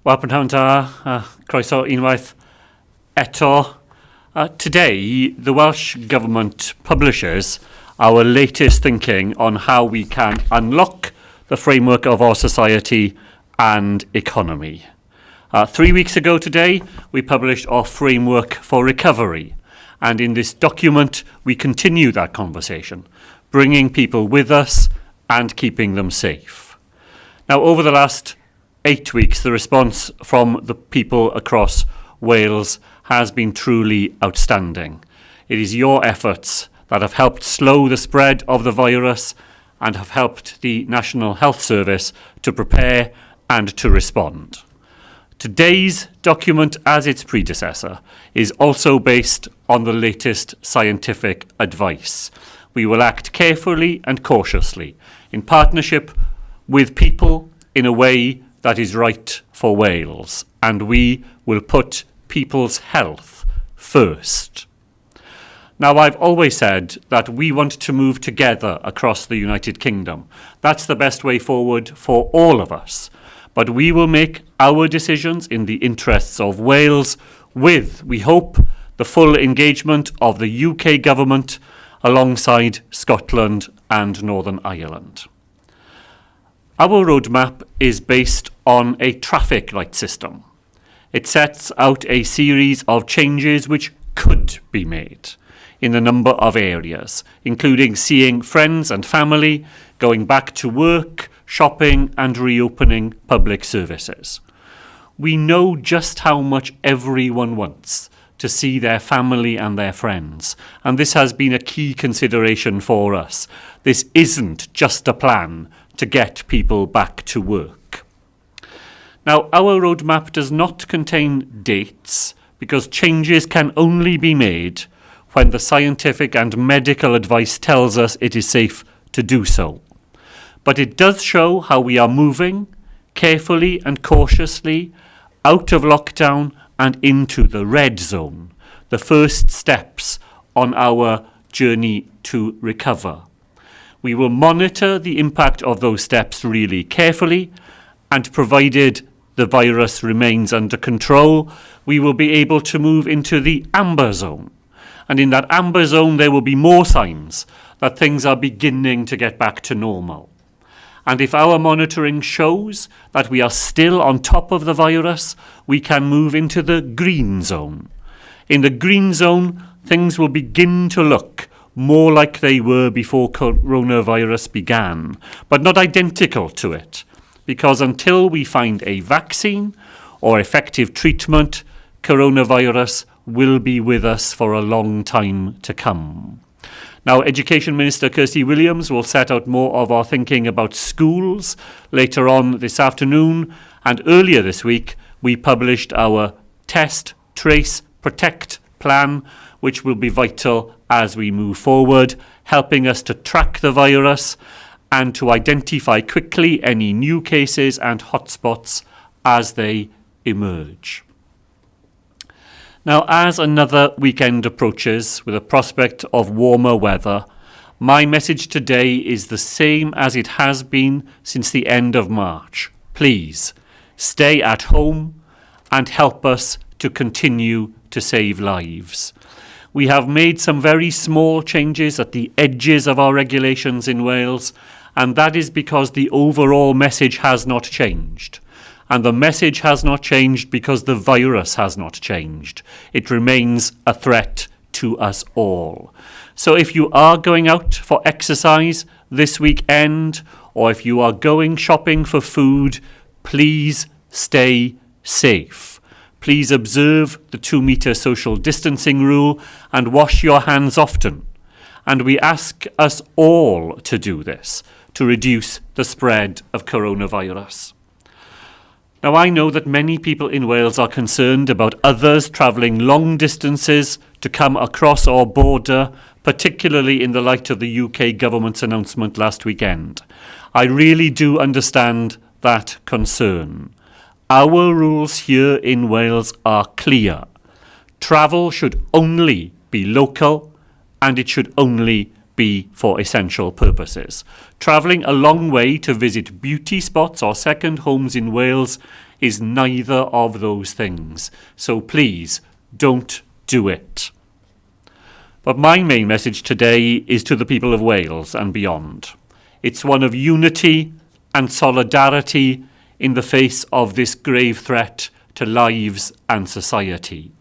Wel, prynawn da, croeso unwaith eto. Today, the Welsh Government publishes our latest thinking on how we can unlock the framework of our society and economy. 3 weeks ago today, we published our framework for recovery. And in this document, we continue that conversation, bringing people with us and keeping them safe. Now, over the last 8 weeks, the response from the people across Wales has been truly outstanding. It is your efforts that have helped slow the spread of the virus and have helped the National Health Service to prepare and to respond. Today's document, as its predecessor, is also based on the latest scientific advice. We will act carefully and cautiously in partnership with people in a way that is right for Wales, and we will put people's health first. Now, I've always said that we want to move together across the United Kingdom. That's the best way forward for all of us. But we will make our decisions in the interests of Wales with, we hope, the full engagement of the UK government alongside Scotland and Northern Ireland. Our roadmap is based on a traffic light system. It sets out a series of changes which could be made in a number of areas, including seeing friends and family, going back to work, shopping and reopening public services. We know just how much everyone wants to see their family and their friends, and this has been a key consideration for us. This isn't just a plan to get people back to work. Now, our roadmap does not contain dates because changes can only be made when the scientific and medical advice tells us it is safe to do so. But it does show how we are moving carefully and cautiously out of lockdown and into the red zone, the first steps on our journey to recover. We will monitor the impact of those steps really carefully, and provided the virus remains under control, we will be able to move into the amber zone. And in that amber zone, there will be more signs that things are beginning to get back to normal. And if our monitoring shows that we are still on top of the virus, we can move into the green zone. In the green zone, things will begin to look more like they were before coronavirus began, but not identical to it, because until we find a vaccine or effective treatment, coronavirus will be with us for a long time to come. Now, Education Minister Kirsty Williams will set out more of our thinking about schools later on this afternoon, and earlier this week we published our Test, Trace, Protect plan, which will be vital as we move forward, helping us to track the virus and to identify quickly any new cases and hotspots as they emerge. Now, as another weekend approaches with a prospect of warmer weather, my message today is the same as it has been since the end of March. Please, stay at home and help us to continue to save lives. We have made some very small changes at the edges of our regulations in Wales, and that is because the overall message has not changed. And the message has not changed because the virus has not changed. It remains a threat to us all. So if you are going out for exercise this weekend, or if you are going shopping for food, please stay safe. Please observe the 2-metre social distancing rule and wash your hands often. And we ask us all to do this to reduce the spread of coronavirus. Now, I know that many people in Wales are concerned about others travelling long distances to come across our border, particularly in the light of the UK government's announcement last weekend. I really do understand that concern. Our rules here in Wales are clear. Travel should only be local, and it should only be for essential purposes. Travelling a long way to visit beauty spots or second homes in Wales is neither of those things. So please, don't do it. But my main message today is to the people of Wales and beyond. It's one of unity and solidarity in the face of this grave threat to lives and society.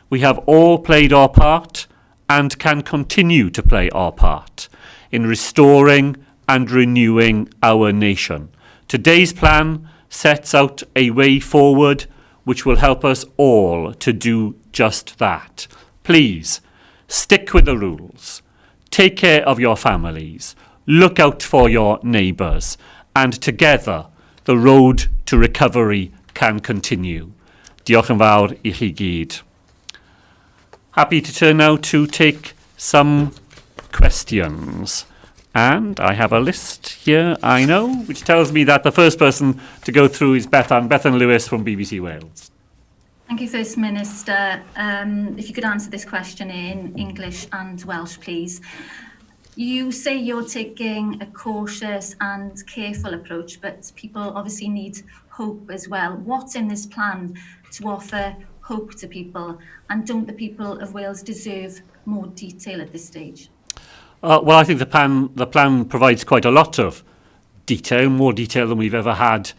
We have all played our part and can continue to play our part in restoring and renewing our nation. Today's plan sets out a way forward which will help us all to do just that. Please, stick with the rules. Take care of your families. Look out for your neighbours. And together, the road to recovery can continue. Diolch yn fawr I chi gyd. Happy to turn now to take some questions. And I have a list here, I know, which tells me that the first person to go through is Bethan Lewis from BBC Wales. Thank you, First Minister. If you could answer this question in English and Welsh, please. You say you're taking a cautious and careful approach, but people obviously need hope as well. What's in this plan to offer hope to people, and don't the people of Wales deserve more detail at this stage? Well, I think the plan provides quite a lot of detail, more detail than we've ever had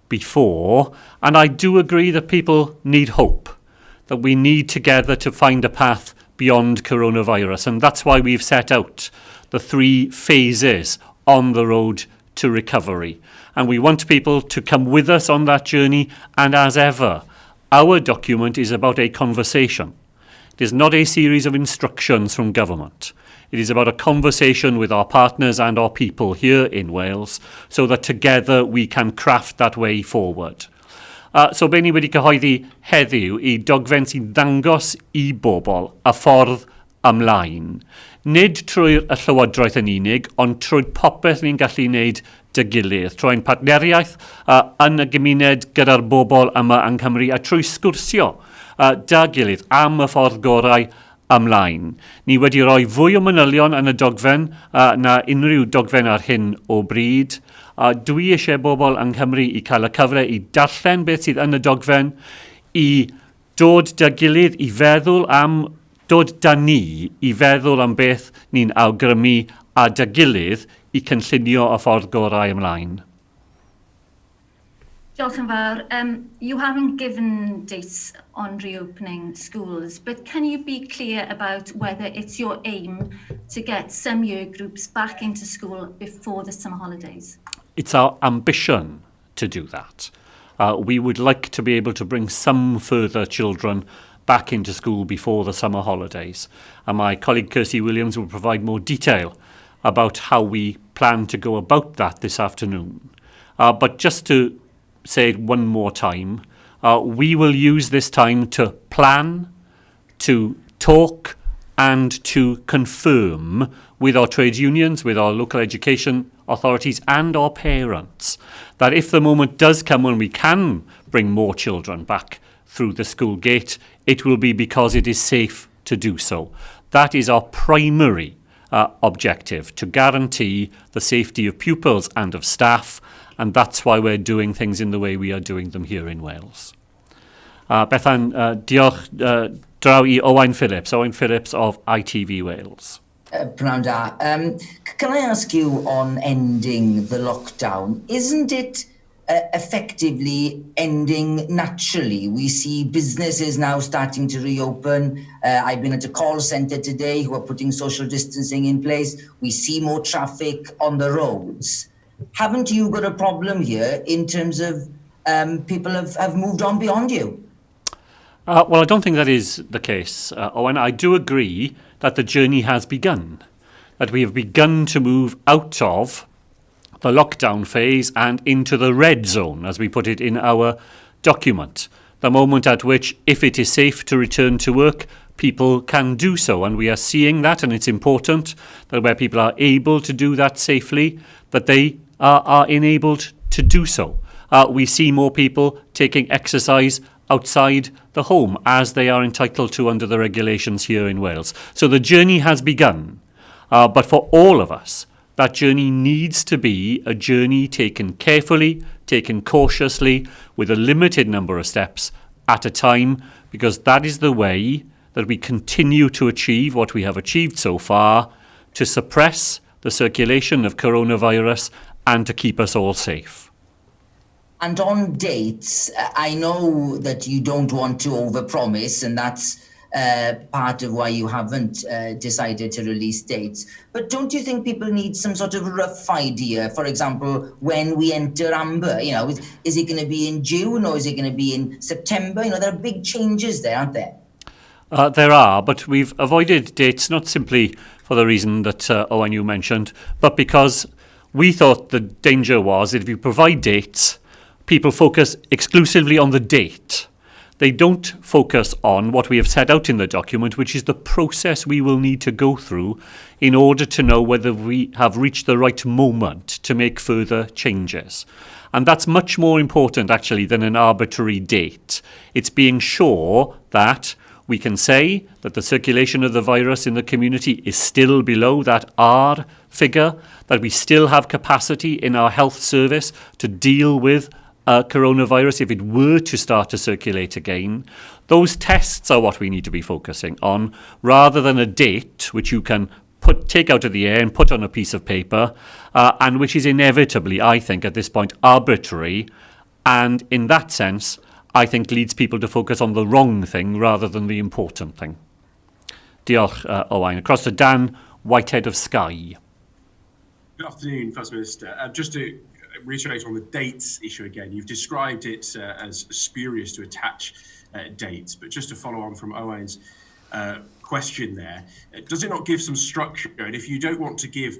before. And I do agree that people need hope, that we need together to find a path beyond coronavirus. And that's why we've set out the 3 phases on the road to recovery. And we want people to come with us on that journey. And as ever, our document is about a conversation. It is not a series of instructions from government. It is about a conversation with our partners and our people here in Wales so that together we can craft that way forward. So be ni wedi cyhoeddi heddiw I dogfen sy'n dangos I bobl a ffordd ymlaen. Nid trwy'r y Llywodraeth yn unig, ond trwy popeth ni'n gallu wneud dy gilydd, trwy'n partneriaeth yn y gymuned gyda'r bobl yma yng Nghymru a trwy sgwrsio dy gilydd am y ffordd gorau ymlaen. Ni wedi rhoi fwy o manylion yn y dogfen na unrhyw dogfen ar hyn o bryd. Dwi eisiau bobl yng Nghymru I cael y cyfle I darllen beth sydd yn y dogfen, I dod dy gilydd I feddwl am, dod dy ni I feddwl am beth ni'n awgrymu a dy gilydd I cynllunio y ffordd gorau ymlaen. Diolch yn fawr. You haven't given dates on reopening schools, but can you be clear about whether it's your aim to get some year groups back into school before the summer holidays? It's our ambition to do that. We would like to be able to bring some further children back into school before the summer holidays. And my colleague Kirsty Williams will provide more detail about how we plan to go about that this afternoon. But just to say it one more time, we will use this time to plan, to talk and to confirm with our trade unions, with our local education authorities and our parents that if the moment does come when we can bring more children back through the school gate, it will be because it is safe to do so. That is our primary objective, to guarantee the safety of pupils and of staff, and that's why we're doing things in the way we are doing them here in Wales. Bethan, diolch draw I Owain Phillips of ITV Wales. Pnawn da. Can I ask you on ending the lockdown, isn't it effectively ending naturally? We see businesses now starting to reopen. I've been at a call centre today who are putting social distancing in place. We see more traffic on the roads. Haven't you got a problem here in terms of people have moved on beyond you? Well, I don't think that is the case, Owen. I do agree that the journey has begun, that we have begun to move out of the lockdown phase and into the red zone, as we put it in our document, the moment at which, if it is safe to return to work, people can do so. And we are seeing that, and it's important that where people are able to do that safely, that they are enabled to do so. We see more people taking exercise outside the home, as they are entitled to under the regulations here in Wales. So the journey has begun. But for all of us, that journey needs to be a journey taken carefully, taken cautiously, with a limited number of steps at a time, because that is the way that we continue to achieve what we have achieved so far, to suppress the circulation of coronavirus and to keep us all safe. And on dates, I know that you don't want to overpromise, and that's part of why you haven't decided to release dates. But don't you think people need some sort of rough idea? For example, when we enter amber, is it going to be in June or is it going to be in September? There are big changes there, aren't there? There are, but we've avoided dates not simply for the reason that Owen, you mentioned, but because we thought the danger was that if you provide dates, people focus exclusively on the date. They don't focus on what we have set out in the document, which is the process we will need to go through in order to know whether we have reached the right moment to make further changes. And that's much more important, actually, than an arbitrary date. It's being sure that we can say that the circulation of the virus in the community is still below that R figure, that we still have capacity in our health service to deal with coronavirus if it were to start to circulate again. Those tests are what we need to be focusing on, rather than a date which you can take out of the air and put on a piece of paper, and which is inevitably, I think, at this point, arbitrary, and in that sense, I think leads people to focus on the wrong thing rather than the important thing. Diolch, Owain. Across to Dan Whitehead of Skye. Good afternoon, First Minister. Just to reiterate on the dates issue again, you've described it as spurious to attach dates, but just to follow on from Owain's question there, does it not give some structure? And if you don't want to give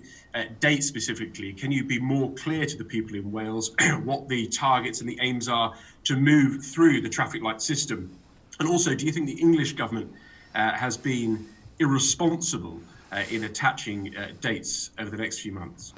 dates specifically, can you be more clear to the people in Wales what the targets and the aims are to move through the traffic light system? And also, do you think the English government has been irresponsible in attaching dates over the next few months?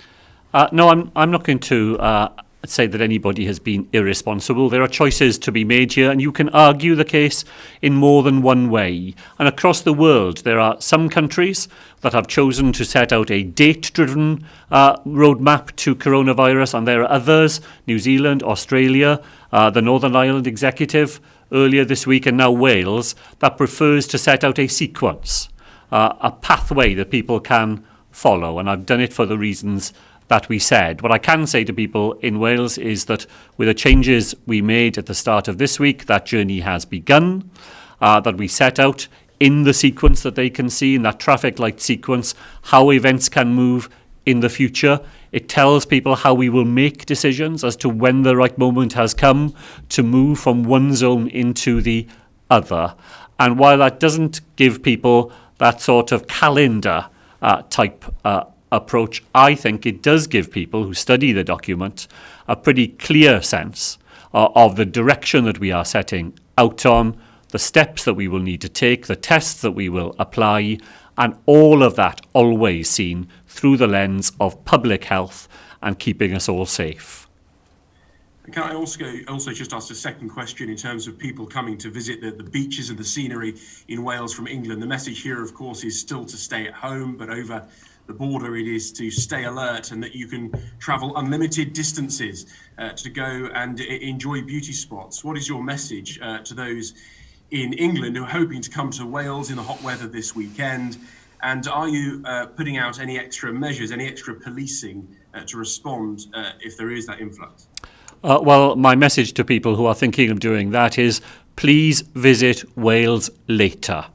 No, I'm not going to say that anybody has been irresponsible. There are choices to be made here, and you can argue the case in more than one way. And across the world, there are some countries that have chosen to set out a date-driven roadmap to coronavirus, and there are others, New Zealand, Australia, the Northern Ireland Executive earlier this week, and now Wales, that prefers to set out a sequence, a pathway that people can follow. And I've done it for the reasons that we said. What I can say to people in Wales is that with the changes we made at the start of this week, that journey has begun, that we set out in the sequence that they can see, in that traffic light sequence, how events can move in the future. It tells people how we will make decisions as to when the right moment has come to move from one zone into the other. And while that doesn't give people that sort of calendar type approach, I think it does give people who study the document a pretty clear sense of the direction that we are setting out on, the steps that we will need to take, the tests that we will apply, and all of that always seen through the lens of public health and keeping us all safe. Can I also just ask a second question in terms of people coming to visit the beaches and the scenery in Wales from England? The message here, of course, is still to stay at home, but over the border it is to stay alert, and that you can travel unlimited distances to go and enjoy beauty spots. What is your message to those in England who are hoping to come to Wales in the hot weather this weekend? And are you putting out any extra measures, any extra policing to respond if there is that influx? Well, my message to people who are thinking of doing that is please visit Wales later.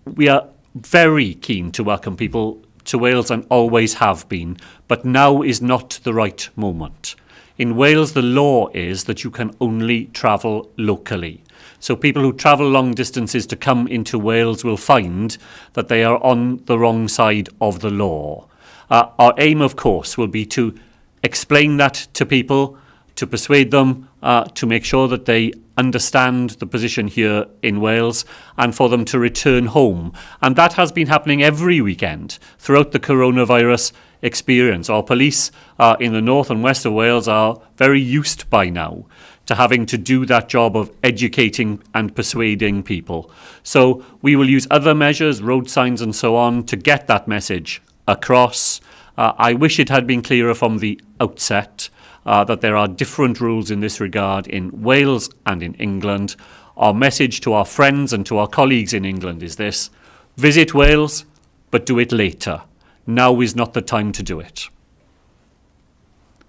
We are very keen to welcome people to Wales and always have been, but now is not the right moment. In Wales, the law is that you can only travel locally. So people who travel long distances to come into Wales will find that they are on the wrong side of the law. Our aim, of course, will be to explain that to people, to persuade them, to make sure that they understand the position here in Wales, and for them to return home. And that has been happening every weekend throughout the coronavirus experience. Our police in the north and west of Wales are very used by now to having to do that job of educating and persuading people. So we will use other measures, road signs and so on, to get that message across. I wish it had been clearer from the outset that there are different rules in this regard in Wales and in England. Our message to our friends and to our colleagues in England is this: visit Wales, but do it later. Now is not the time to do it.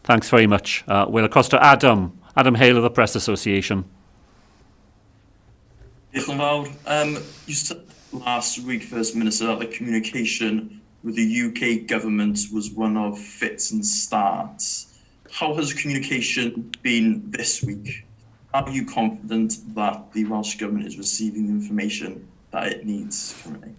Thanks very much. We'll across to Adam Hale of the Press Association. Diolch yn fawr. You said last week, First Minister, that the communication with the UK government was one of fits and starts. How has communication been this week? Are you confident that the Welsh Government is receiving the information that it needs currently?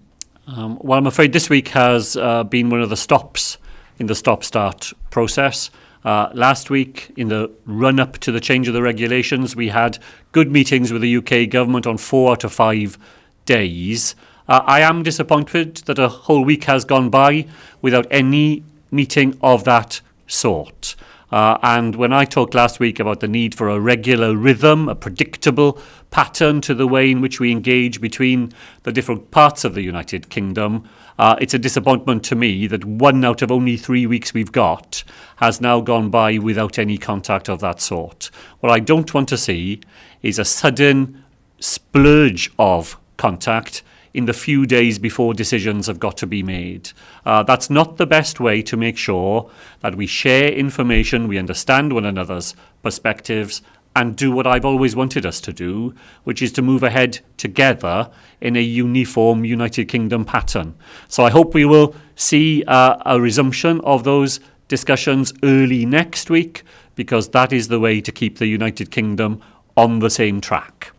Well, I'm afraid this week has been one of the stops in the stop-start process. Last week, in the run-up to the change of the regulations, we had good meetings with the UK government on 4 out of 5 days. I am disappointed that a whole week has gone by without any meeting of that sort. And when I talked last week about the need for a regular rhythm, a predictable pattern to the way in which we engage between the different parts of the United Kingdom, it's a disappointment to me that 1 out of only 3 weeks we've got has now gone by without any contact of that sort. What I don't want to see is a sudden splurge of contact in the few days before decisions have got to be made. That's not the best way to make sure that we share information, we understand one another's perspectives, and do what I've always wanted us to do, which is to move ahead together in a uniform United Kingdom pattern. So I hope we will see a resumption of those discussions early next week, because that is the way to keep the United Kingdom on the same track.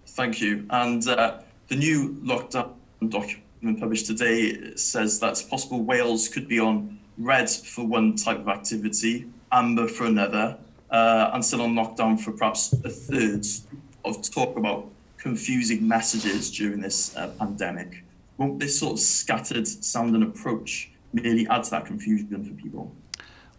Thank you. And the new lockdown document published today says that it's possible Wales could be on red for one type of activity, amber for another, and still on lockdown for perhaps a third. Of talk about confusing messages during this pandemic. Won't this sort of scattered sounding approach merely add to that confusion for people?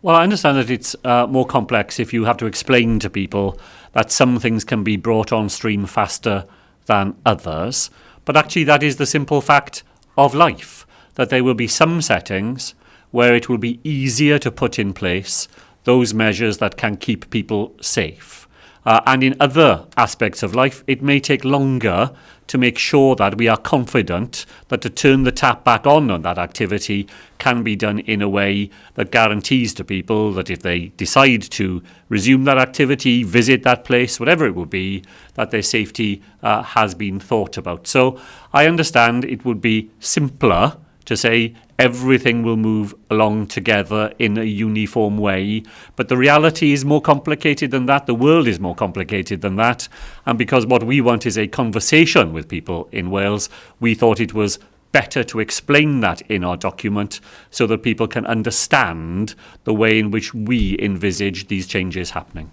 Well, I understand that it's more complex if you have to explain to people that some things can be brought on stream faster than others. But actually, that is the simple fact of life, that there will be some settings where it will be easier to put in place those measures that can keep people safe. And in other aspects of life, it may take longer to make sure that we are confident that to turn the tap back on that activity can be done in a way that guarantees to people that if they decide to resume that activity, visit that place, whatever it would be, that their safety has been thought about. So I understand it would be simpler to say everything will move along together in a uniform way. But the reality is more complicated than that. The world is more complicated than that. And because what we want is a conversation with people in Wales, we thought it was better to explain that in our document so that people can understand the way in which we envisage these changes happening.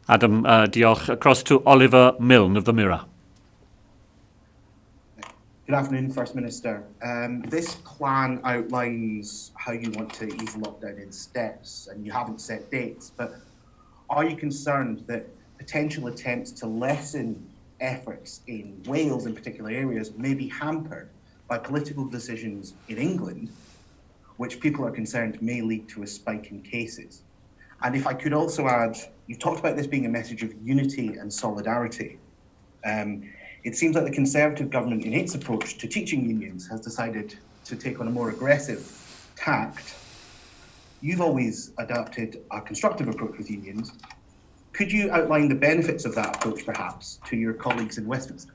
Adam, diolch. Across to Oliver Milne of the Mirror. Good afternoon, First Minister. This plan outlines how you want to ease lockdown in steps, and you haven't set dates, but are you concerned that potential attempts to lessen efforts in Wales in particular areas may be hampered by political decisions in England, which people are concerned may lead to a spike in cases? And if I could also add, you talked about this being a message of unity and solidarity. It seems like the Conservative government, in its approach to teaching unions, has decided to take on a more aggressive tact. You've always adopted a constructive approach with unions. Could you outline the benefits of that approach, perhaps, to your colleagues in Westminster?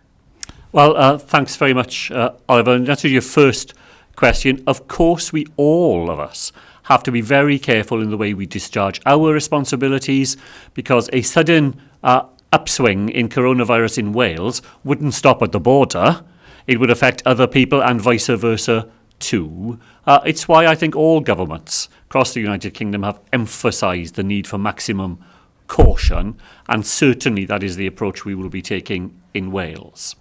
Well, thanks very much, Oliver. And that's your first question. Of course, all of us have to be very careful in the way we discharge our responsibilities, because a sudden upswing in coronavirus in Wales wouldn't stop at the border. It would affect other people and vice versa too. It's why I think all governments across the United Kingdom have emphasised the need for maximum caution, and certainly that is the approach we will be taking in Wales.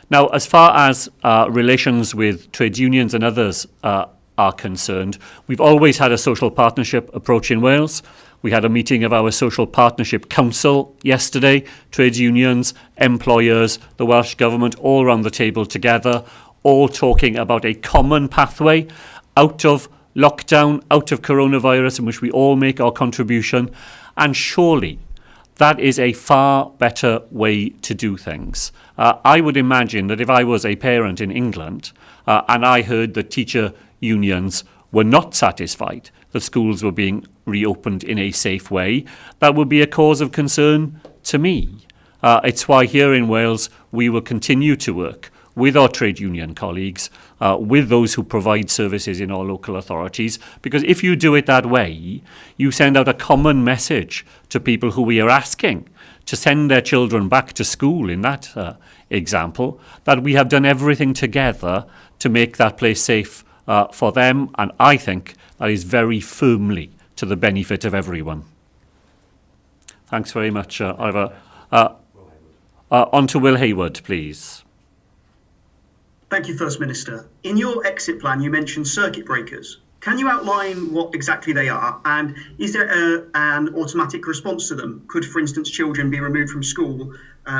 Now, as far as relations with trade unions and others are concerned, we've always had a social partnership approach in Wales. We had a meeting of our Social Partnership Council yesterday, trade unions, employers, the Welsh Government, all around the table together, all talking about a common pathway. out of lockdown, out of coronavirus, in which we all make our contribution. And surely that is a far better way to do things. I would imagine that if I was a parent in England and I heard that teacher unions were not satisfied that schools were being reopened in a safe way, that would be a cause of concern to me. It's why here in Wales we will continue to work with our trade union colleagues, with those who provide services in our local authorities, because if you do it that way, you send out a common message to people who we are asking to send their children back to school in that example, that we have done everything together to make that place safe for them, and I think that is very firmly to the benefit of everyone. Thanks very much, Ivor. On to Will Hayward, please. Thank you, First Minister. In your exit plan, you mentioned circuit breakers. Can you outline what exactly they are? And is there an automatic response to them? Could, for instance, children be removed from school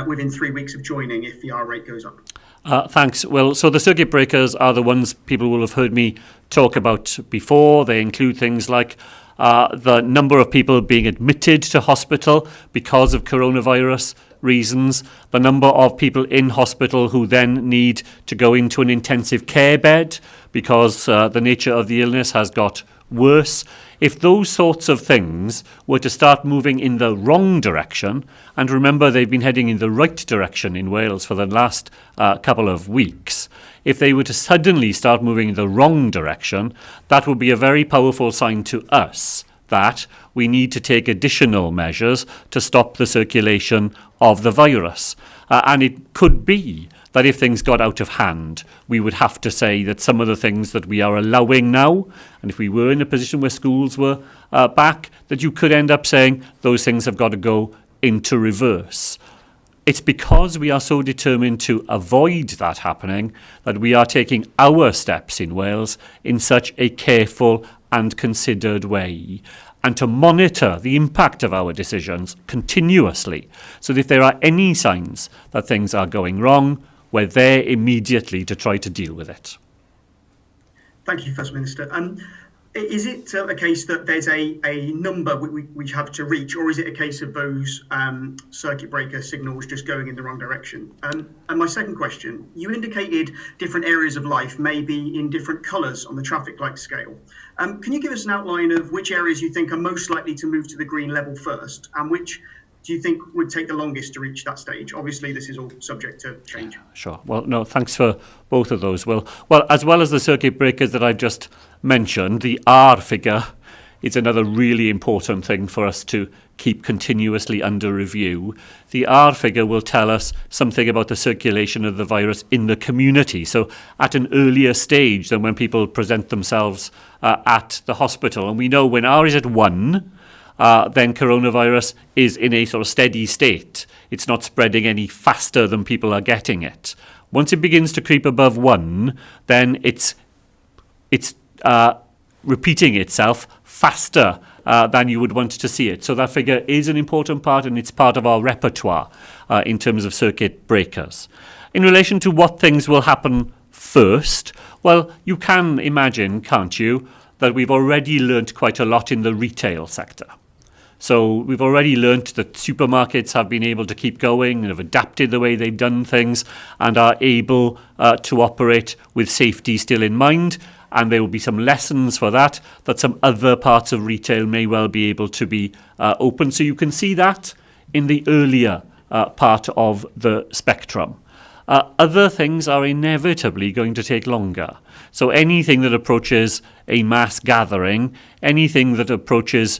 within 3 weeks of joining if the R rate goes up? Thanks. Well, so the circuit breakers are the ones people will have heard me talk about before. They include things like the number of people being admitted to hospital because of coronavirus reasons, the number of people in hospital who then need to go into an intensive care bed because the nature of the illness has got worse. If those sorts of things were to start moving in the wrong direction, and remember they've been heading in the right direction in Wales for the last couple of weeks, if they were to suddenly start moving in the wrong direction, that would be a very powerful sign to us that we need to take additional measures to stop the circulation of the virus. And it could be that if things got out of hand, we would have to say that some of the things that we are allowing now, and if we were in a position where schools were back, that you could end up saying those things have got to go into reverse. It's because we are so determined to avoid that happening that we are taking our steps in Wales in such a careful and considered way, and to monitor the impact of our decisions continuously, so that if there are any signs that things are going wrong, we're there immediately to try to deal with it. Thank you, First Minister. Is it a case that there's a number we have to reach, or is it a case of those circuit breaker signals just going in the wrong direction? And my second question, you indicated different areas of life may be in different colours on the traffic light scale. Can you give us an outline of which areas you think are most likely to move to the green level first, and which do you think would take the longest to reach that stage? Obviously, this is all subject to change. Sure. Well, no, thanks for both of those. Well, as well as the circuit breakers that I've just mentioned, the R figure is another really important thing for us to keep continuously under review. The R figure will tell us something about the circulation of the virus in the community. So at an earlier stage than when people present themselves at the hospital. And we know when R is at 1, then coronavirus is in a sort of steady state. It's not spreading any faster than people are getting it. Once it begins to creep above 1, then it's repeating itself faster than you would want to see it. So that figure is an important part, and it's part of our repertoire in terms of circuit breakers. In relation to what things will happen first, well, you can imagine, can't you, that we've already learnt quite a lot in the retail sector. So we've already learnt that supermarkets have been able to keep going and have adapted the way they've done things and are able to operate with safety still in mind. And there will be some lessons for that some other parts of retail may well be able to be open. So you can see that in the earlier part of the spectrum. Other things are inevitably going to take longer. So anything that approaches a mass gathering, anything that approaches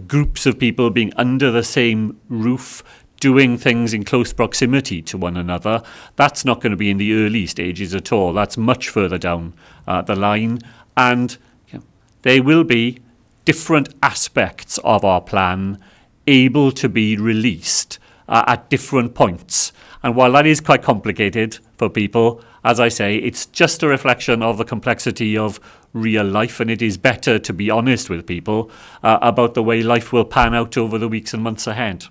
groups of people being under the same roof, doing things in close proximity to one another, that's not going to be in the early stages at all. That's much further down the line. And there will be different aspects of our plan able to be released at different points. And while that is quite complicated for people, as I say, it's just a reflection of the complexity of real life, and it is better to be honest with people about the way life will pan out over the weeks and months ahead.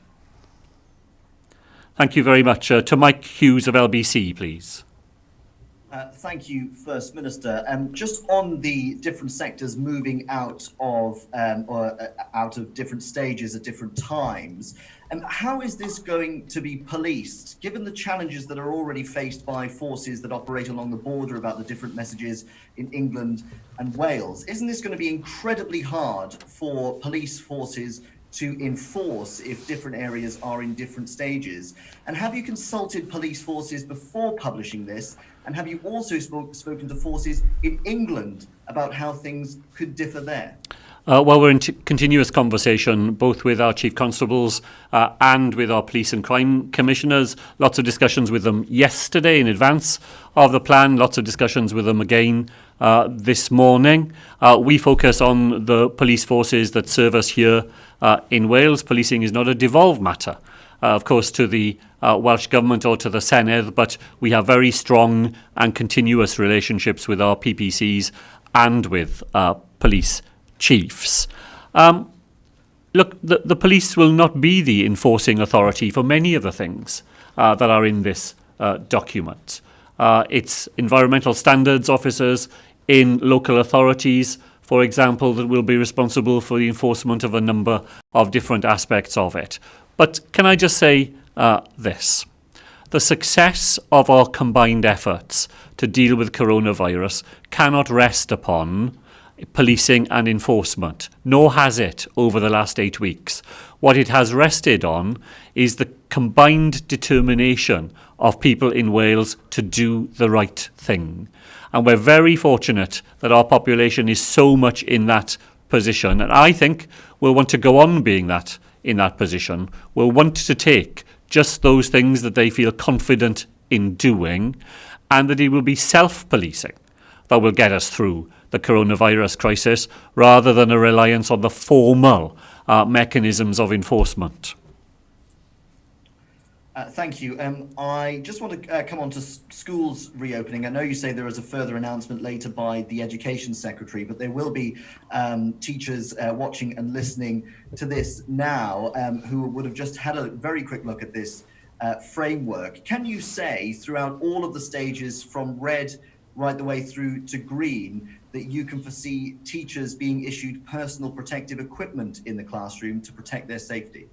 Thank you very much. To Mike Hughes of LBC, please. Thank you, First Minister. Just on the different sectors moving out of different stages at different times, how is this going to be policed, given the challenges that are already faced by forces that operate along the border about the different messages in England and Wales? Isn't this going to be incredibly hard for police forces to enforce if different areas are in different stages? And have you consulted police forces before publishing this? And have you also spoken to forces in England about how things could differ there? Well, we're in continuous conversation, both with our chief constables and with our police and crime commissioners. Lots of discussions with them yesterday in advance of the plan, lots of discussions with them again this morning. We focus on the police forces that serve us here in Wales. Policing is not a devolved matter, of course, to the Welsh Government or to the Cynhadledd, but we have very strong and continuous relationships with our PPCs and with police chiefs. Look, the police will not be the enforcing authority for many of the things that are in this document. It's environmental standards officers in local authorities, for example, that will be responsible for the enforcement of a number of different aspects of it. But can I just say this? The success of our combined efforts to deal with coronavirus cannot rest upon policing and enforcement, nor has it over the last 8 weeks. What it has rested on is the combined determination of people in Wales to do the right thing. And we're very fortunate that our population is so much in that position. And I think we'll want to go on being that in that position. We'll want to take just those things that they feel confident in doing, and that it will be self-policing that will get us through the coronavirus crisis, rather than a reliance on the formal mechanisms of enforcement. Thank you. I just want to come on to schools reopening. I know you say there is a further announcement later by the Education Secretary, but there will be teachers watching and listening to this now who would have just had a very quick look at this framework. Can you say throughout all of the stages from red right the way through to green that you can foresee teachers being issued personal protective equipment in the classroom to protect their safety?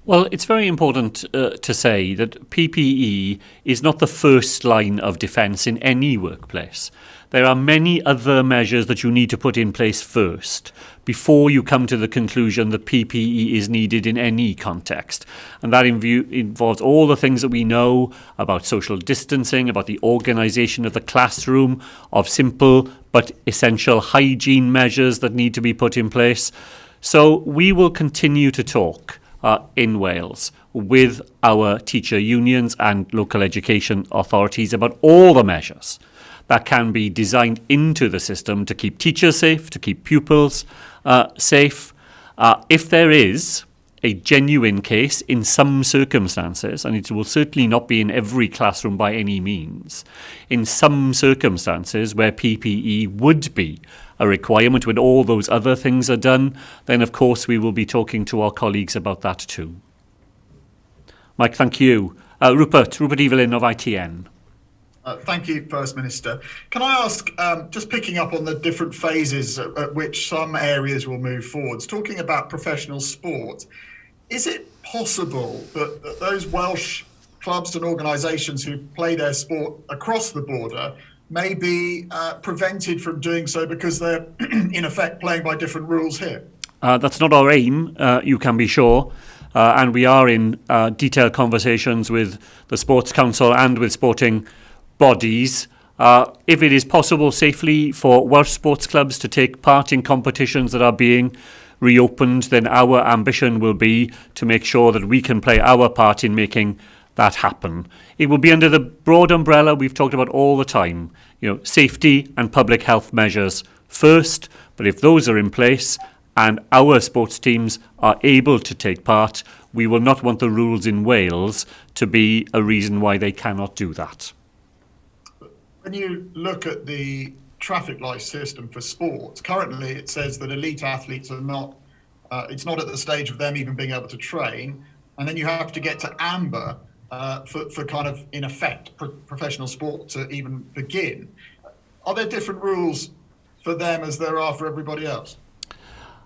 Well, it's very important to say that PPE is not the first line of defence in any workplace. There are many other measures that you need to put in place first before you come to the conclusion that PPE is needed in any context. And that involves all the things that we know about social distancing, about the organisation of the classroom, of simple but essential hygiene measures that need to be put in place. So we will continue to talk in Wales with our teacher unions and local education authorities about all the measures that can be designed into the system to keep teachers safe, to keep pupils safe. If there is a genuine case in some circumstances, and it will certainly not be in every classroom by any means, in some circumstances where PPE would be a requirement when all those other things are done, then of course we will be talking to our colleagues about that too. Mike, thank you. Rupert Evelyn of ITN. Thank you, First Minister. Can I ask, just picking up on the different phases at which some areas will move forwards, talking about professional sport, is it possible that those Welsh clubs and organisations who play their sport across the border may be prevented from doing so because they're in effect playing by different rules here? That's not our aim, you can be sure. And we are in detailed conversations with the Sports Council and with sporting bodies. If it is possible safely for Welsh sports clubs to take part in competitions that are being reopened, then our ambition will be to make sure that we can play our part in making that happen. It will be under the broad umbrella we've talked about all the time, safety and public health measures first, but if those are in place and our sports teams are able to take part, we will not want the rules in Wales to be a reason why they cannot do that. When you look at the traffic light system for sports, currently it says that elite athletes are not, it's not at the stage of them even being able to train, and then you have to get to amber for kind of, in effect, professional sport to even begin. Are there different rules for them as there are for everybody else?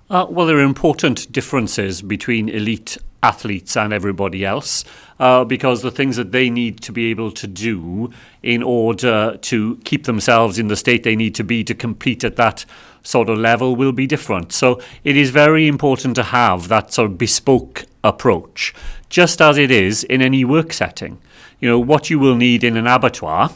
Well, there are important differences between elite athletes and everybody else, because the things that they need to be able to do in order to keep themselves in the state they need to be to compete at that sort of level will be different. So it is very important to have that sort of bespoke approach, just as it is in any work setting. You know, what you will need in an abattoir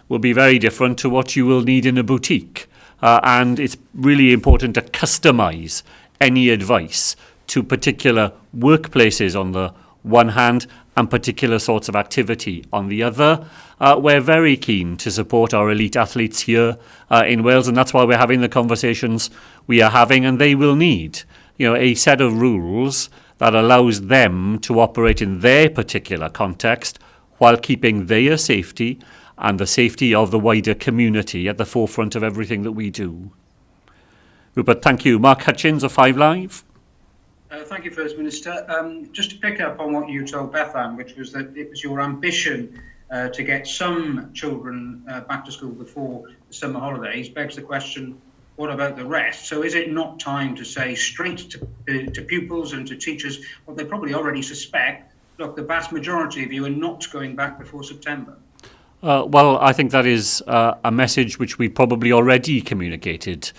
will be very different to what you will need in a boutique. And it's really important to customise any advice to particular workplaces on the one hand and particular sorts of activity on the other. We're very keen to support our elite athletes here in Wales, and that's why we're having the conversations we are having, and they will need, you know, a set of rules that allows them to operate in their particular context while keeping their safety and the safety of the wider community at the forefront of everything that we do. Rupert, thank you. Mark Hutchins of 5 Live. Thank you, First Minister. Just to pick up on what you told Bethan, which was that it was your ambition to get some children back to school before the summer holidays, begs the question, what about the rest? So is it not time to say straight to pupils and to teachers what they probably already suspect? Look, the vast majority of you are not going back before September. Well, I think that is a message which we probably already communicated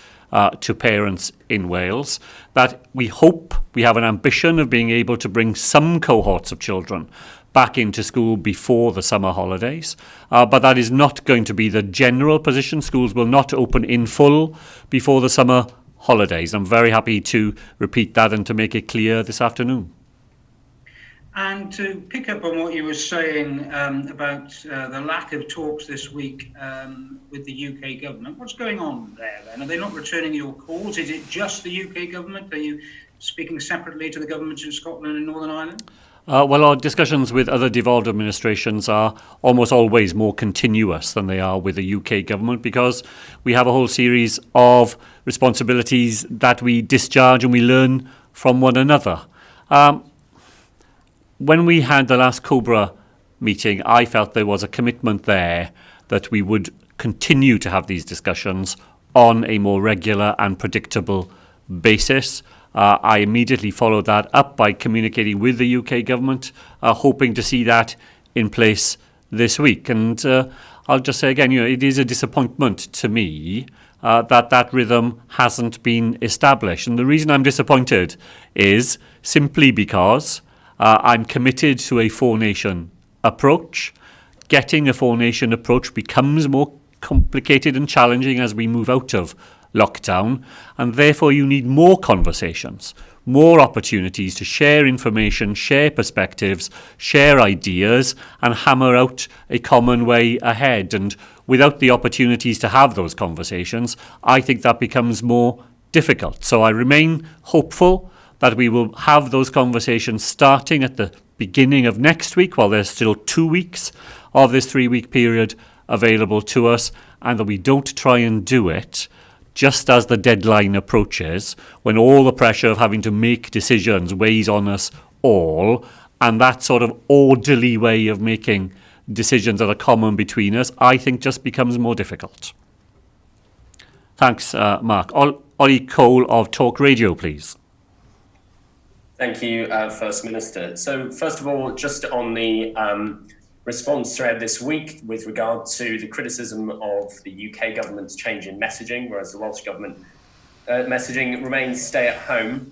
to parents in Wales, that we hope, we have an ambition of being able to bring some cohorts of children back into school before the summer holidays. But that is not going to be the general position. Schools will not open in full before the summer holidays. I'm very happy to repeat that and to make it clear this afternoon. And to pick up on what you were saying about the lack of talks this week with the UK government, what's going on there then? Are they not returning your calls? Is it just the UK government? Are you speaking separately to the governments in Scotland and Northern Ireland? Well, our discussions with other devolved administrations are almost always more continuous than they are with the UK government, because we have a whole series of responsibilities that we discharge and we learn from one another. When we had the last COBRA meeting, I felt there was a commitment there that we would continue to have these discussions on a more regular and predictable basis. I immediately followed that up by communicating with the UK government, hoping to see that in place this week. And I'll just say again, you know, it is a disappointment to me that rhythm hasn't been established. And the reason I'm disappointed is simply because I'm committed to a four-nation approach. Getting a four-nation approach becomes more complicated and challenging as we move out of lockdown, and therefore you need more conversations, more opportunities to share information, share perspectives, share ideas, and hammer out a common way ahead. And without the opportunities to have those conversations, I think that becomes more difficult. So I remain hopeful that we will have those conversations starting at the beginning of next week, while there's still 2 weeks of this 3-week period available to us, and that we don't try and do it just as the deadline approaches, when all the pressure of having to make decisions weighs on us all, and that sort of orderly way of making decisions that are common between us, I think just becomes more difficult. Thanks, Mark. Ollie Cole of Talk Radio, please. Thank you, First Minister. So first of all, just on the response thread this week with regard to the criticism of the UK government's change in messaging, whereas the Welsh Government messaging remains stay at home.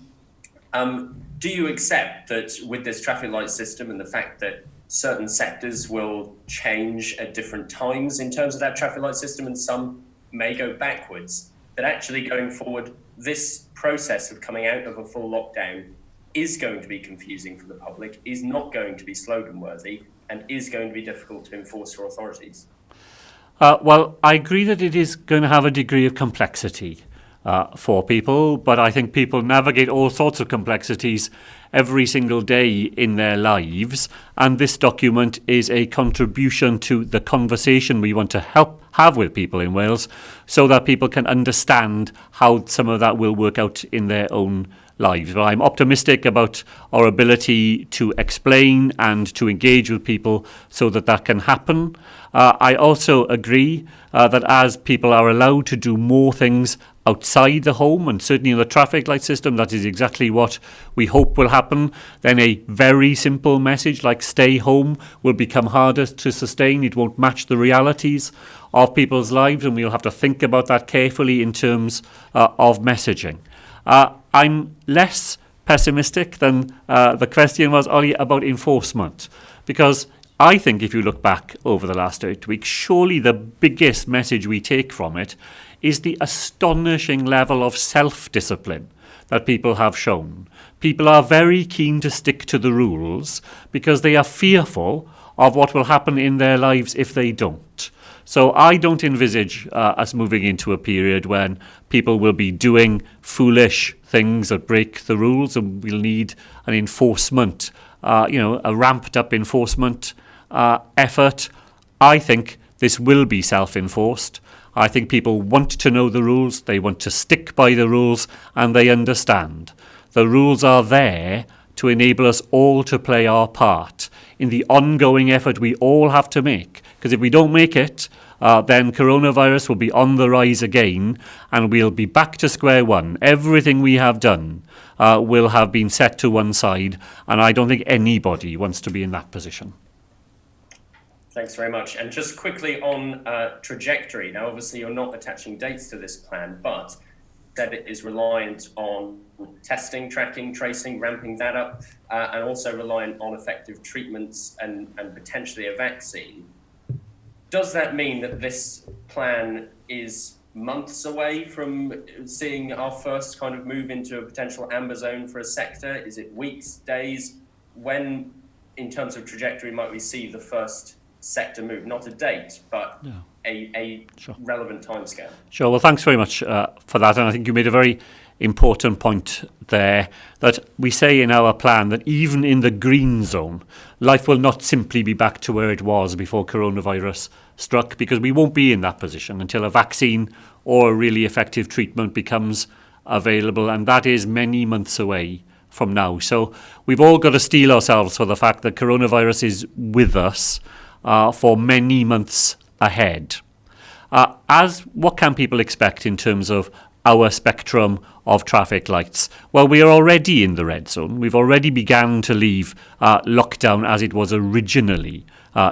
Do you accept that with this traffic light system and the fact that certain sectors will change at different times in terms of that traffic light system and some may go backwards, that actually going forward, this process of coming out of a full lockdown is going to be confusing for the public, is not going to be slogan worthy, and is going to be difficult to enforce for authorities? Well, I agree that it is going to have a degree of complexity for people, but I think people navigate all sorts of complexities every single day in their lives, and this document is a contribution to the conversation we want to help have with people in Wales, so that people can understand how some of that will work out in their own lives. But I'm optimistic about our ability to explain and to engage with people so that that can happen. I also agree that as people are allowed to do more things outside the home, and certainly in the traffic light system, that is exactly what we hope will happen, then a very simple message like stay home will become harder to sustain. It won't match the realities of people's lives, and we'll have to think about that carefully in terms of messaging. I'm less pessimistic than the question was, Ollie, about enforcement, because I think if you look back over the last 8 weeks, surely the biggest message we take from it is the astonishing level of self-discipline that people have shown. People are very keen to stick to the rules because they are fearful of what will happen in their lives if they don't. So I don't envisage us moving into a period when people will be doing foolish things that break the rules, and we'll need an enforcement, a ramped up enforcement effort. I think this will be self-enforced. I think people want to know the rules, they want to stick by the rules, and they understand. The rules are there to enable us all to play our part in the ongoing effort we all have to make. Because if we don't make it, then coronavirus will be on the rise again, and we'll be back to square one. Everything we have done will have been set to one side, and I don't think anybody wants to be in that position. Thanks very much. And just quickly on trajectory. Now, obviously, you're not attaching dates to this plan, but that it is reliant on testing, tracking, tracing, ramping that up, and also reliant on effective treatments and potentially a vaccine. Does that mean that this plan is months away from seeing our first kind of move into a potential amber zone for a sector? Is it weeks, days? When, in terms of trajectory, might we see the first sector move? Not a date, but a Sure. relevant timescale. Sure. Well, thanks very much for that. And I think you made a very important point there, that we say in our plan that even in the green zone, life will not simply be back to where it was before coronavirus struck, because we won't be in that position until a vaccine or a really effective treatment becomes available, and that is many months away from now. So we've all got to steel ourselves for the fact that coronavirus is with us for many months ahead. What can people expect in terms of our spectrum of traffic lights? Well, we are already in the red zone. We've already begun to leave lockdown as it was originally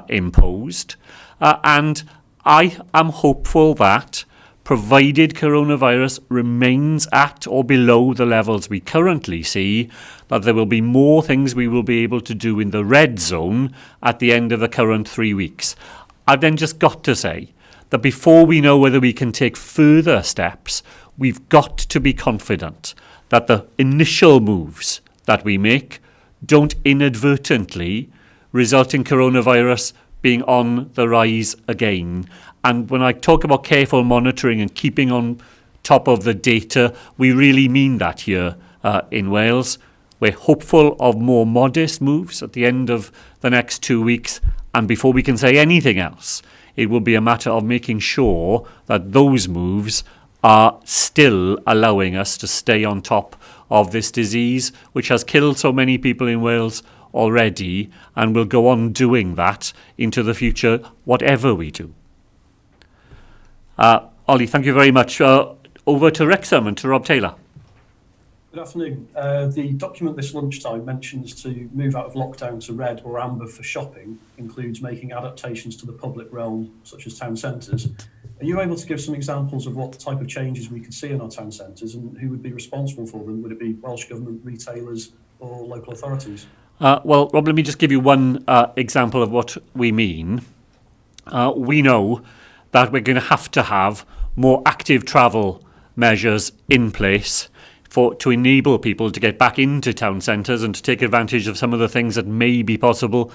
imposed. And I am hopeful that, provided coronavirus remains at or below the levels we currently see, that there will be more things we will be able to do in the red zone at the end of the current 3 weeks. I've then just got to say that before we know whether we can take further steps, we've got to be confident that the initial moves that we make don't inadvertently result in coronavirus being on the rise again. And when I talk about careful monitoring and keeping on top of the data, we really mean that here in Wales. We're hopeful of more modest moves at the end of the next 2 weeks. And before we can say anything else, it will be a matter of making sure that those moves are still allowing us to stay on top of this disease, which has killed so many people in Wales already, and will go on doing that into the future, whatever we do. Ollie, thank you very much. Over to Wrexham and to Rob Taylor. Good afternoon. The document this lunchtime mentions to move out of lockdown to red or amber for shopping includes making adaptations to the public realm, such as town centres. Are you able to give some examples of what type of changes we could see in our town centres and who would be responsible for them? Would it be Welsh Government, retailers or local authorities? Well, Rob, let me just give you one example of what we mean. We know that we're going to have more active travel measures in place to enable people to get back into town centres and to take advantage of some of the things that may be possible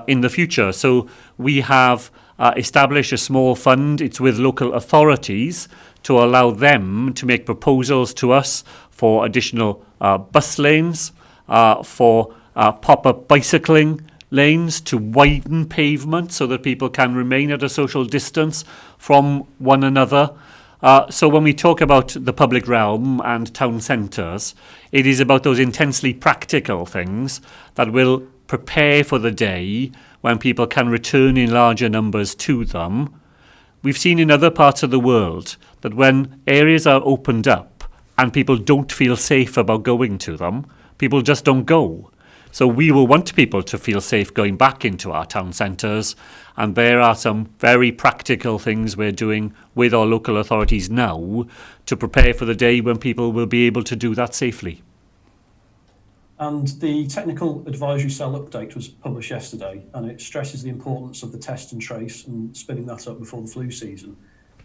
in the future. So we have established a small fund. It's with local authorities to allow them to make proposals to us for additional bus lanes, for pop-up bicycling lanes, to widen pavement so that people can remain at a social distance from one another. So when we talk about the public realm and town centres, it is about those intensely practical things that will prepare for the day when people can return in larger numbers to them. We've seen in other parts of the world that when areas are opened up and people don't feel safe about going to them, people just don't go. So we will want people to feel safe going back into our town centres, and there are some very practical things we're doing with our local authorities now to prepare for the day when people will be able to do that safely. And the technical advisory cell update was published yesterday, and it stresses the importance of the test and trace and spinning that up before the flu season.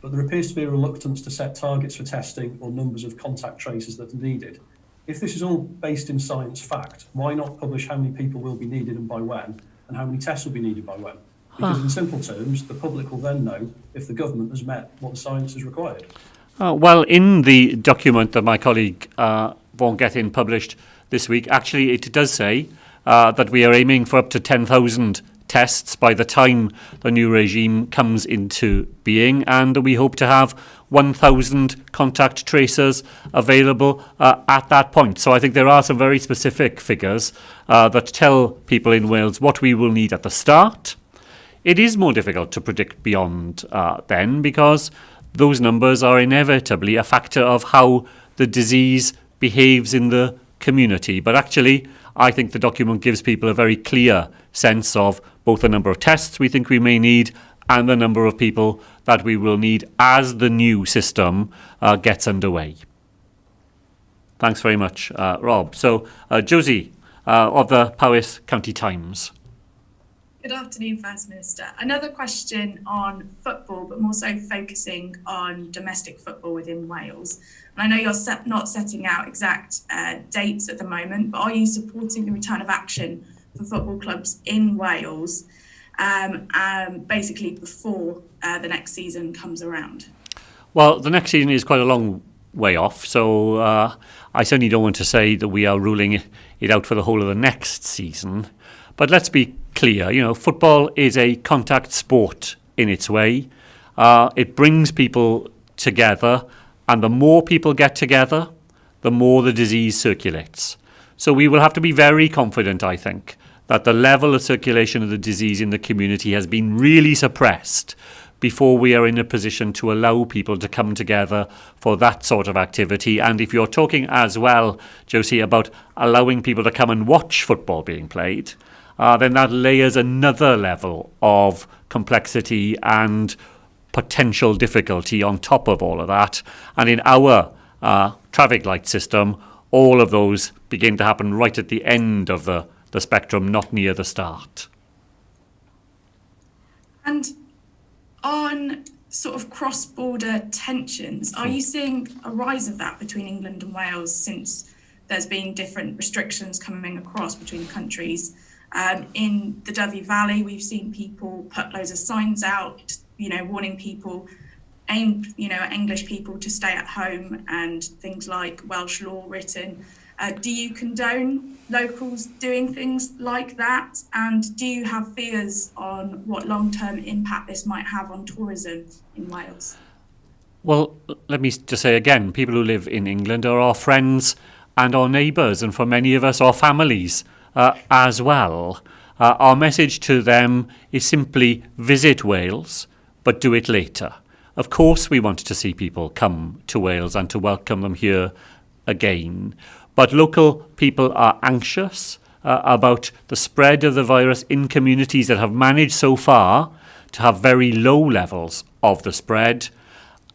But there appears to be a reluctance to set targets for testing or numbers of contact tracers that are needed. If this is all based in science fact, why not publish how many people will be needed and by when, and how many tests will be needed by when? Because in simple terms, the public will then know if the government has met what the science has required. Well, in the document that my colleague Vaughan Gethin published this week, actually it does say that we are aiming for up to 10,000 tests by the time the new regime comes into being, and we hope to have 1,000 contact tracers available at that point. So I think there are some very specific figures that tell people in Wales what we will need at the start. It is more difficult to predict beyond then, because those numbers are inevitably a factor of how the disease behaves in the community. But actually, I think the document gives people a very clear sense of both the number of tests we think we may need and the number of people that we will need as the new system gets underway. Thanks very much, Rob. So, Josie of the Powys County Times. Good afternoon, First Minister. Another question on football, but more so focusing on domestic football within Wales. And I know you're not setting out exact dates at the moment, but are you supporting the return of action for football clubs in Wales, basically before the next season comes around? Well, the next season is quite a long way off, so I certainly don't want to say that we are ruling it out for the whole of the next season. But let's be clear, football is a contact sport in its way. It brings people together, and the more people get together, the more the disease circulates. So we will have to be very confident, I think, that the level of circulation of the disease in the community has been really suppressed before we are in a position to allow people to come together for that sort of activity. And if you're talking as well, Josie, about allowing people to come and watch football being played, then that layers another level of complexity and potential difficulty on top of all of that. And in our traffic light system, all of those begin to happen right at the end of the spectrum, not near the start. And on sort of cross-border tensions, are you seeing a rise of that between England and Wales since there's been different restrictions coming across between the countries? In the Dyfi Valley, we've seen people put loads of signs out, warning people, aimed, at English people to stay at home, and things like Welsh law written. Do you condone locals doing things like that? And do you have fears on what long-term impact this might have on tourism in Wales? Well, let me just say again, people who live in England are our friends and our neighbours, and for many of us, our families as well. Our message to them is simply visit Wales, but do it later. Of course, we want to see people come to Wales and to welcome them here again. But local people are anxious about the spread of the virus in communities that have managed so far to have very low levels of the spread.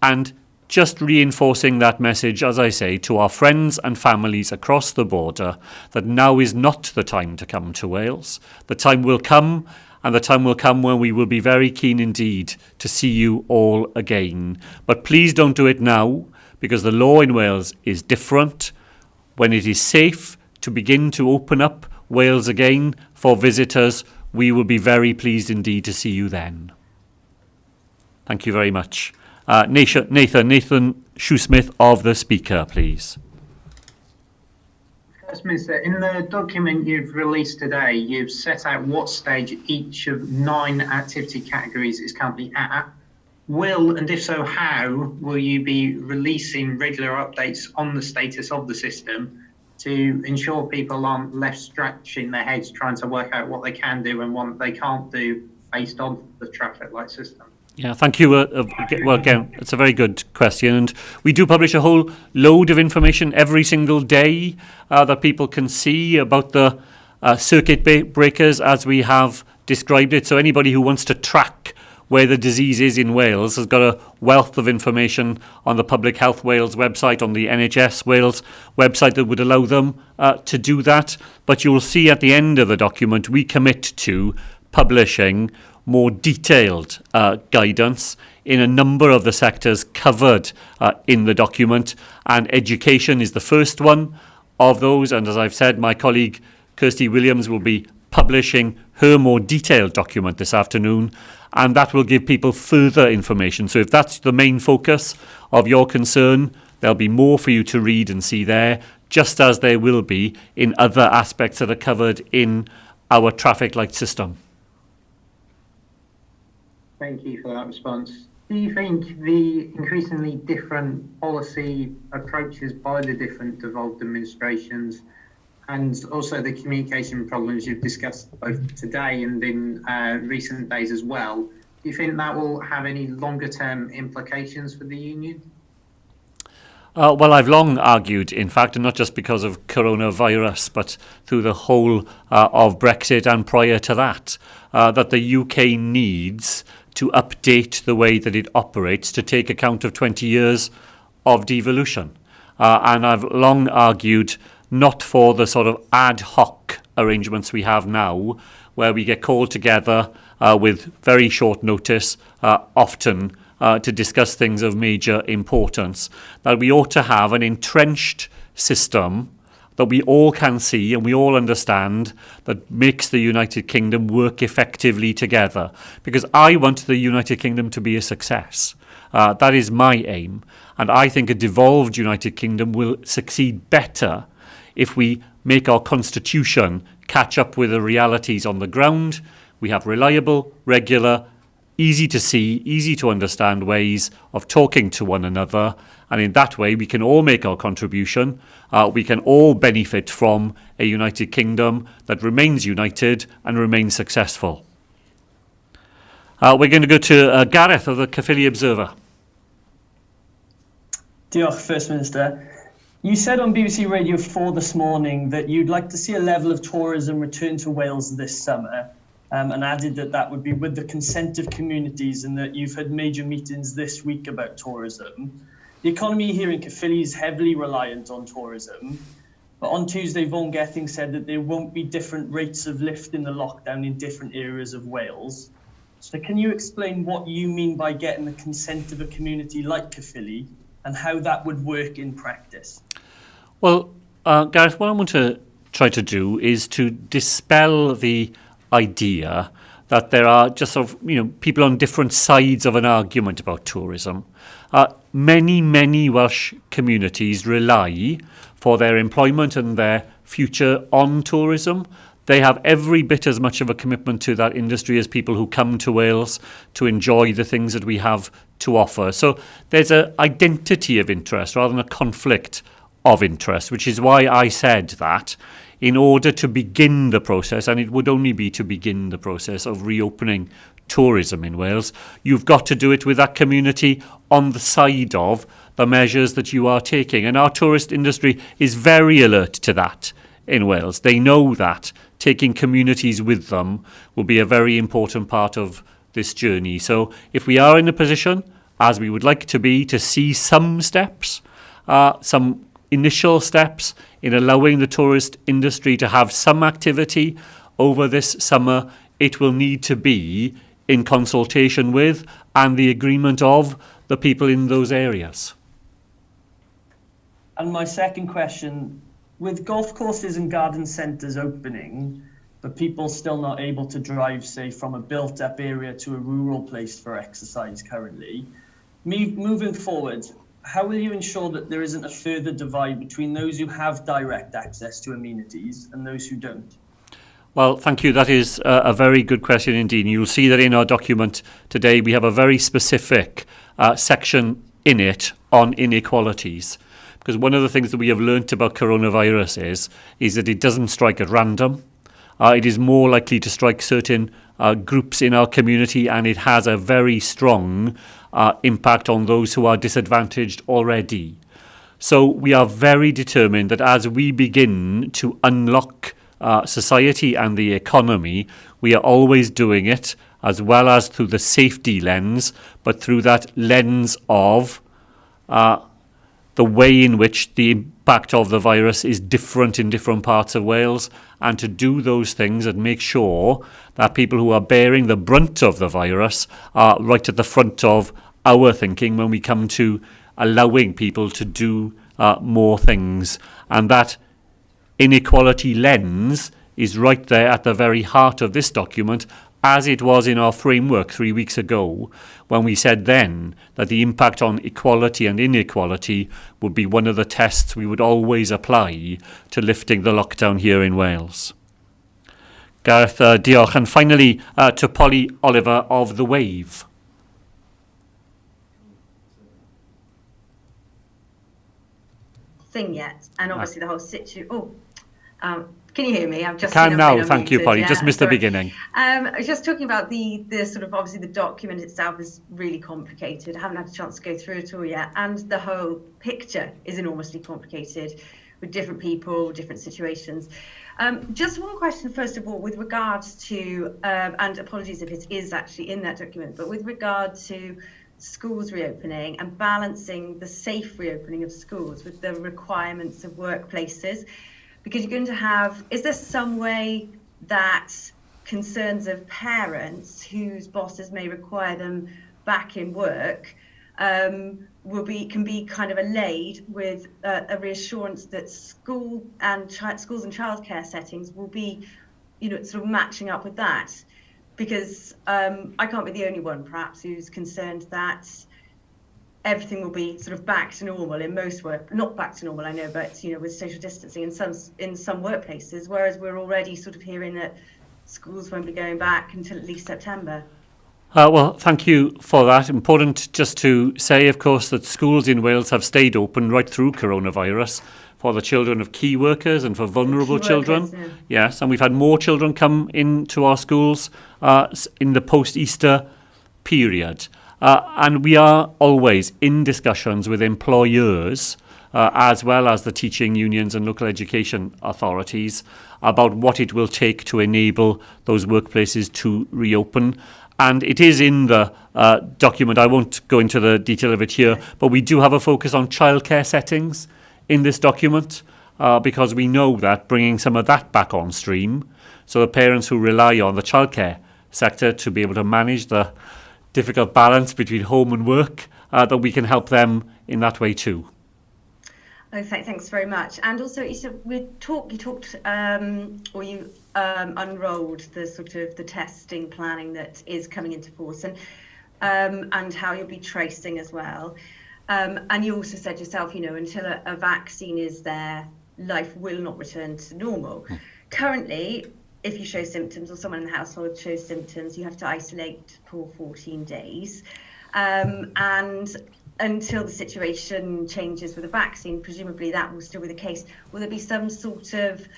And just reinforcing that message, as I say, to our friends and families across the border, that now is not the time to come to Wales. The time will come, and the time will come when we will be very keen indeed to see you all again. But please don't do it now, because the law in Wales is different. When it is safe to begin to open up Wales again for visitors, we will be very pleased indeed to see you then. Thank you very much. Nathan Shoesmith of The Speaker, please. First Minister, in the document you've released today, you've set out what stage each of 9 activity categories is currently at. Will, and if so, how will you be releasing regular updates on the status of the system to ensure people aren't left scratching their heads trying to work out what they can do and what they can't do based on the traffic light system? Yeah, thank you. Well, again, it's a very good question. And we do publish a whole load of information every single day that people can see about the circuit breakers as we have described it. So anybody who wants to track where the disease is in Wales has got a wealth of information on the Public Health Wales website, on the NHS Wales website that would allow them to do that. But you'll see at the end of the document, we commit to publishing more detailed guidance in a number of the sectors covered in the document, and education is the first one of those. And as I've said, my colleague Kirsty Williams will be publishing her more detailed document this afternoon, and that will give people further information. So if that's the main focus of your concern, there'll be more for you to read and see there, just as there will be in other aspects that are covered in our traffic light system. Thank you for that response. Do you think the increasingly different policy approaches by the different devolved administrations, and also the communication problems you've discussed both today and in recent days as well, do you think that will have any longer term implications for the union? Well, I've long argued, in fact, and not just because of coronavirus, but through the whole of Brexit and prior to that, that the UK needs to update the way that it operates to take account of 20 years of devolution. And I've long argued not for the sort of ad hoc arrangements we have now, where we get called together with very short notice, often to discuss things of major importance, that we ought to have an entrenched system that we all can see and we all understand that makes the United Kingdom work effectively together. Because I want the United Kingdom to be a success. That is my aim. And I think a devolved United Kingdom will succeed better if we make our constitution catch up with the realities on the ground. We have reliable, regular, easy to see, easy to understand ways of talking to one another. And in that way, we can all make our contribution. We can all benefit from a United Kingdom that remains united and remains successful. We're going to go to Gareth of the Caerphilly Observer. Diolch, First Minister. You said on BBC Radio 4 this morning that you'd like to see a level of tourism return to Wales this summer, and added that that would be with the consent of communities, and that you've had major meetings this week about tourism. The economy here in Caerphilly is heavily reliant on tourism, but on Tuesday, Vaughan Gething said that there won't be different rates of lift in the lockdown in different areas of Wales. So can you explain what you mean by getting the consent of a community like Caerphilly, and how that would work in practice? Well, Gareth, what I want to try to do is to dispel the idea that there are just sort of, people on different sides of an argument about tourism. Many Welsh communities rely for their employment and their future on tourism. They have every bit as much of a commitment to that industry as people who come to Wales to enjoy the things that we have to offer. So there's an identity of interest rather than a conflict of interest, which is why I said that in order to begin the process, and it would only be to begin the process of reopening tourism in Wales, you've got to do it with that community on the side of the measures that you are taking. And our tourist industry is very alert to that in Wales. They know that taking communities with them will be a very important part of this journey. So if we are in a position, as we would like to be, to see some steps, some initial steps in allowing the tourist industry to have some activity over this summer, it will need to be in consultation with and the agreement of the people in those areas. And my second question, with golf courses and garden centres opening, but people still not able to drive, say, from a built-up area to a rural place for exercise currently, moving forward, how will you ensure that there isn't a further divide between those who have direct access to amenities and those who don't? Well, thank you. That is a very good question indeed. You'll see that in our document today we have a very specific section in it on inequalities. Because one of the things that we have learnt about coronavirus is that it doesn't strike at random. It is more likely to strike certain groups in our community, and it has a very strong impact on those who are disadvantaged already. So we are very determined that as we begin to unlock society and the economy, we are always doing it as well as through the safety lens, but through that lens of the way in which the impact of the virus is different in different parts of Wales, and to do those things and make sure that people who are bearing the brunt of the virus are right at the front of our thinking when we come to allowing people to do more things. And that inequality lens is right there at the very heart of this document, as it was in our framework 3 weeks ago, when we said then that the impact on equality and inequality would be one of the tests we would always apply to lifting the lockdown here in Wales. Gareth, diolch. And finally, to Polly Oliver of The Wave. Thing yet, and obviously the whole situation. Can you hear me? I've just can now. Thank you, Polly. Yeah, just missed the beginning. I was just talking about the sort of, obviously the document itself is really complicated. I haven't had a chance to go through it all yet, and the whole picture is enormously complicated with different people, different situations. Just one question, first of all, with regards to, and apologies if it is actually in that document, but with regard to schools reopening and balancing the safe reopening of schools with the requirements of workplaces, because you're going to have, is there some way that concerns of parents whose bosses may require them back in work can be kind of allayed with a reassurance that schools and childcare settings will be, sort of matching up with that? Because I can't be the only one, perhaps, who's concerned that everything will be sort of back to normal in most work, not back to normal, I know, but with social distancing in some workplaces, whereas we're already sort of hearing that schools won't be going back until at least September. Well, thank you for that. Important just to say, of course, that schools in Wales have stayed open right through coronavirus for the children of key workers and for vulnerable children. Yes, and we've had more children come into our schools in the post-Easter period. And we are always in discussions with employers, as well as the teaching unions and local education authorities, about what it will take to enable those workplaces to reopen. And it is in the document. I won't go into the detail of it here, but we do have a focus on childcare settings in this document, because we know that bringing some of that back on stream, so the parents who rely on the childcare sector to be able to manage the difficult balance between home and work, that we can help them in that way too. Oh, thanks very much. And also, you unrolled the sort of the testing planning that is coming into force, and how you'll be tracing as well. And you also said yourself, until a vaccine is there, life will not return to normal. Currently, if you show symptoms or someone in the household shows symptoms, you have to isolate for 14 days. And until the situation changes with a vaccine, presumably that will still be the case. Will there be some sort of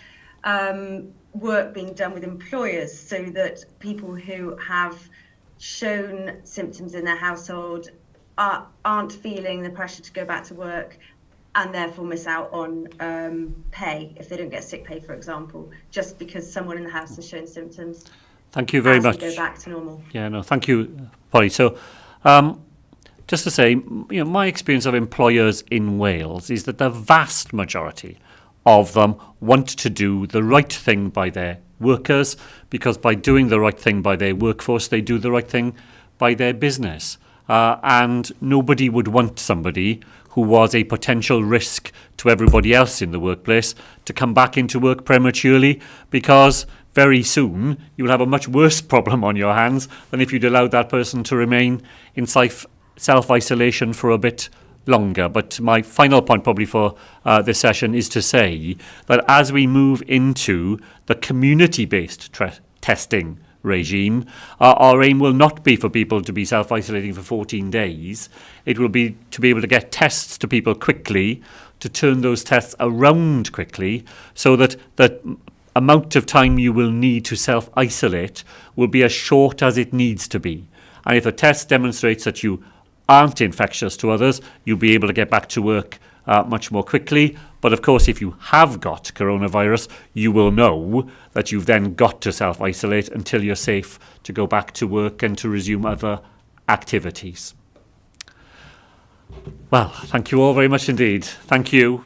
work being done with employers so that people who have shown symptoms in their household aren't feeling the pressure to go back to work and therefore miss out on pay if they don't get sick pay, for example, just because someone in the house has shown symptoms? Thank you very much. Go back to normal. Yeah, no, thank you, Polly. So, just to say, my experience of employers in Wales is that the vast majority of them want to do the right thing by their workers, because by doing the right thing by their workforce, they do the right thing by their business. And nobody would want somebody who was a potential risk to everybody else in the workplace to come back into work prematurely, because very soon you'll have a much worse problem on your hands than if you'd allowed that person to remain in self-isolation for a bit longer. But my final point probably for this session is to say that as we move into the community-based testing regime, our aim will not be for people to be self-isolating for 14 days. It will be to be able to get tests to people quickly, to turn those tests around quickly, so that the amount of time you will need to self-isolate will be as short as it needs to be. And if a test demonstrates that you aren't infectious to others, you'll be able to get back to work much more quickly. But of course, if you have got coronavirus, you will know that you've then got to self-isolate until you're safe to go back to work and to resume other activities. Well, thank you all very much indeed. Thank you.